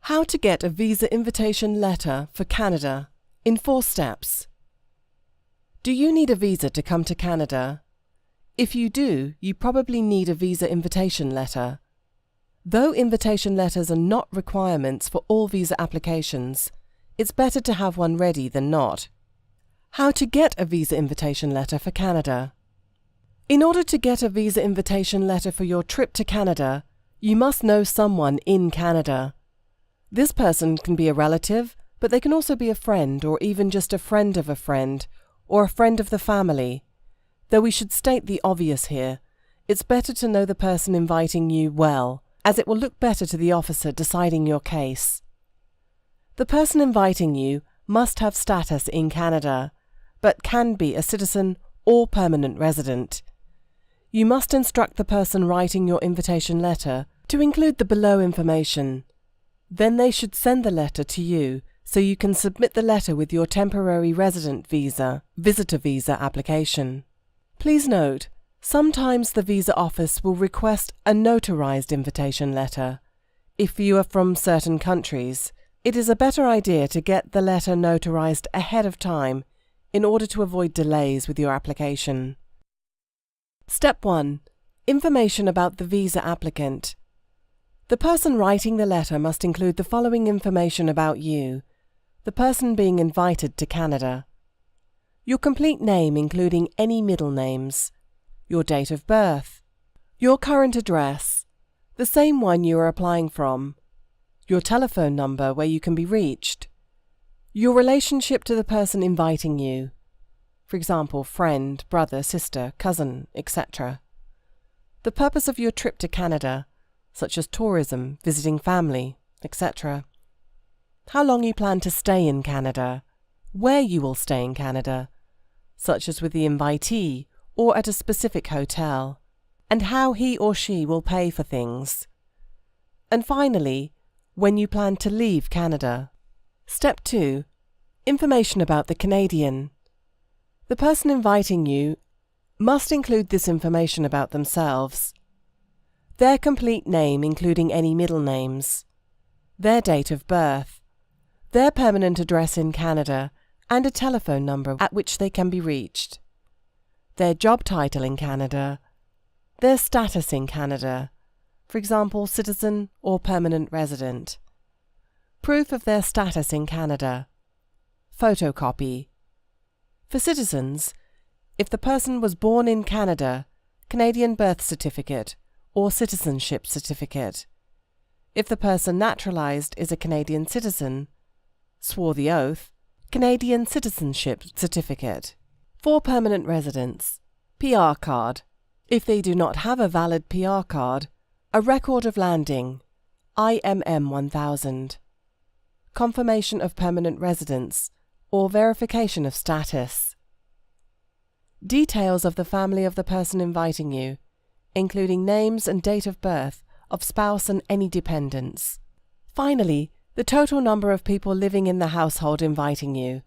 How to get a visa invitation letter for Canada in 4 steps. Do you need a visa to come to Canada? If you do, you probably need a visa invitation letter. Though invitation letters are not requirements for all visa applications, it's better to have one ready than not. How to get a visa invitation letter for Canada. In order to get a visa invitation letter for your trip to Canada, you must know someone in Canada. This person can be a relative, but they can also be a friend or even just a friend of a friend or a friend of the family. Though we should state the obvious here, it's better to know the person inviting you well, as it will look better to the officer deciding your case. The person inviting you must have status in Canada, but can be a citizen or permanent resident. You must instruct the person writing your invitation letter to include the below information. Then they should send the letter to you so you can submit the letter with your temporary resident visa, visitor visa application. Please note, sometimes the visa office will request a notarized invitation letter. If you are from certain countries, it is a better idea to get the letter notarized ahead of time in order to avoid delays with your application. Step 1. Information about the visa applicant. The person writing the letter must include the following information about you, the person being invited to Canada. Your complete name including any middle names, your date of birth, your current address, the same one you are applying from, your telephone number where you can be reached, your relationship to the person inviting you, for example, friend, brother, sister, cousin, etc. The purpose of your trip to Canada, such as tourism, visiting family, etc. How long you plan to stay in Canada, where you will stay in Canada, such as with the invitee or at a specific hotel, and how he or she will pay for things. And finally, when you plan to leave Canada. Step 2. Information about the Canadian. The person inviting you must include this information about themselves. Their complete name including any middle names, their date of birth, their permanent address in Canada and a telephone number at which they can be reached, their job title in Canada, their status in Canada, for example, citizen or permanent resident, proof of their status in Canada, photocopy. For citizens, if the person was born in Canada, Canadian birth certificate or citizenship certificate. If the person naturalized is a Canadian citizen, swore the oath, Canadian citizenship certificate. For permanent residents, PR card. If they do not have a valid PR card, a record of landing, IMM 1000. Confirmation of permanent residence or verification of status. Details of the family of the person inviting you, including names and date of birth of spouse and any dependents. Finally, the total number of people living in the household inviting you,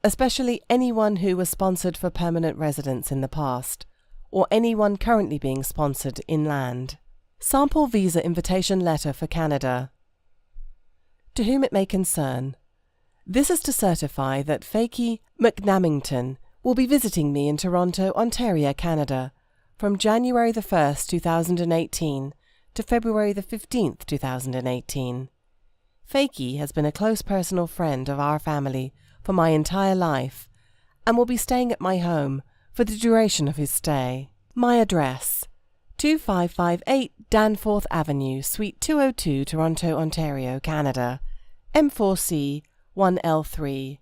especially anyone who was sponsored for permanent residence in the past, or anyone currently being sponsored inland. Sample visa invitation letter for Canada. To whom it may concern. This is to certify that Fakey McNamington will be visiting me in Toronto, Ontario, Canada, from January the 1st, 2018 to February the 15th, 2018. Fakey has been a close personal friend of our family for my entire life and will be staying at my home for the duration of his stay. My address: 2558 Danforth Avenue, Suite 202, Toronto, Ontario, Canada, M4C 1L3.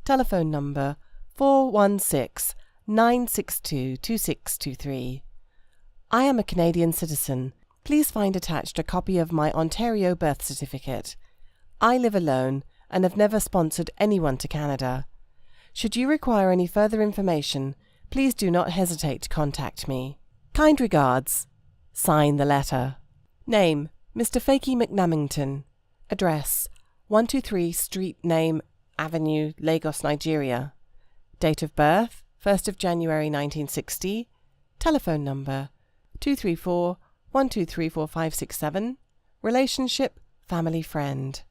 Telephone number 416-962-2623. I am a Canadian citizen. Please find attached a copy of my Ontario birth certificate. I live alone and have never sponsored anyone to Canada. Should you require any further information, please do not hesitate to contact me. Kind regards. Sign the letter. Name: Mr. Fakey McNamington. Address: 123 Street Name Avenue, Lagos, Nigeria. Date of birth: 1st of January 1960. Telephone number: 234-1234567. Relationship: family friend.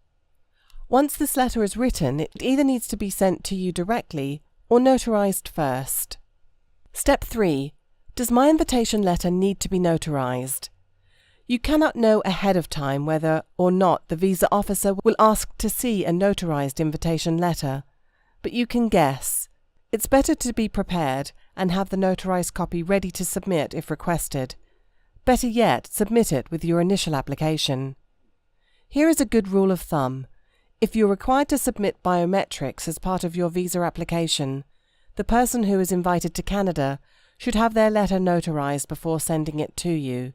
Once this letter is written, it either needs to be sent to you directly or notarized first. Step 3. Does my invitation letter need to be notarized? You cannot know ahead of time whether or not the visa officer will ask to see a notarized invitation letter, but you can guess. It's better to be prepared and have the notarized copy ready to submit if requested. Better yet, submit it with your initial application. Here is a good rule of thumb. If you're required to submit biometrics as part of your visa application, the person who is invited to Canada should have their letter notarized before sending it to you.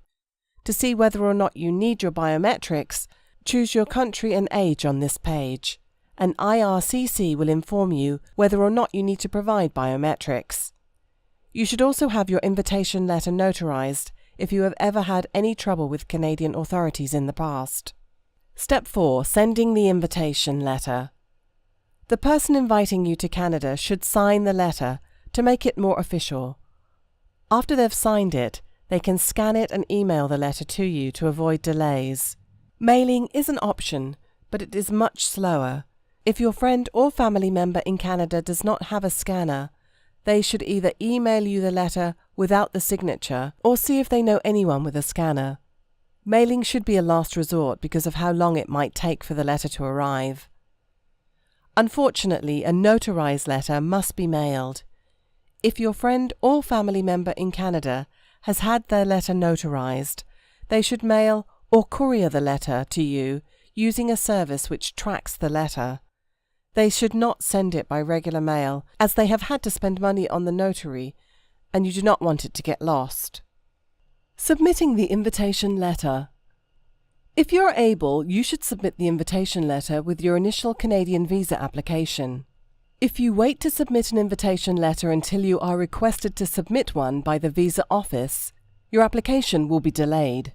To see whether or not you need your biometrics, choose your country and age on this page. An IRCC will inform you whether or not you need to provide biometrics. You should also have your invitation letter notarized if you have ever had any trouble with Canadian authorities in the past. Step 4. Sending the invitation letter. The person inviting you to Canada should sign the letter to make it more official. After they've signed it, they can scan it and email the letter to you to avoid delays. Mailing is an option, but it is much slower. If your friend or family member in Canada does not have a scanner, they should either email you the letter without the signature or see if they know anyone with a scanner. Mailing should be a last resort because of how long it might take for the letter to arrive. Unfortunately, a notarized letter must be mailed. If your friend or family member in Canada has had their letter notarized, they should mail or courier the letter to you using a service which tracks the letter. They should not send it by regular mail, as they have had to spend money on the notary, and you do not want it to get lost. Submitting the invitation letter. If you're able, you should submit the invitation letter with your initial Canadian visa application. If you wait to submit an invitation letter until you are requested to submit one by the visa office, your application will be delayed.